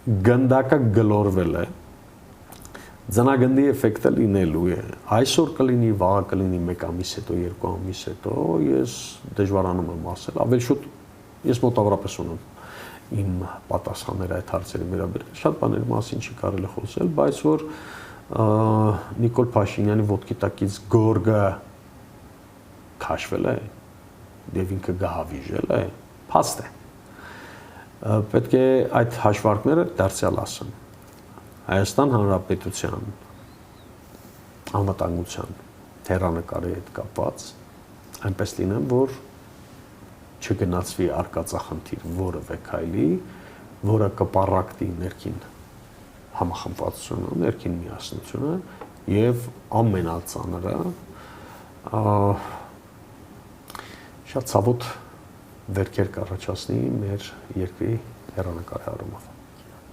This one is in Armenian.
գնդակը գլորվել է, ձնագնդի էֆեկտը լինելու է, այսօր կլինի, վաղը կլինի 1 ամիս հետո, 2 ամիս հետո, ես դժվարանում եմ ասել, ավելի շուտ ես մոտավորապես ունեմ իմ պատասխանները այդ հարցերի վերաբերյալ, շատ բաների մասին չի կարելի խոսել, բայց որ Նիկոլ Փաշինյանի ոտքի տակից գորգը քաշվել է, եւ ինքը գահավիժել է, փաստ է։ Պետք է այդ հաշվարկները դարձյալ ասեն։ Հայաստան Հանրապետության անվտանգության հեռանկարի հետ կապված այնպես լինեն, որ չգնացվի արկածախնդիր որևէ քայլի, որը կպառակտի ներքին համախմբվածությունը, ներքին միասնությունը եւ ամենածանրը շատ ցավոտ վերքեր կառաջացնի մեր երկրի հեռանկարի առումով։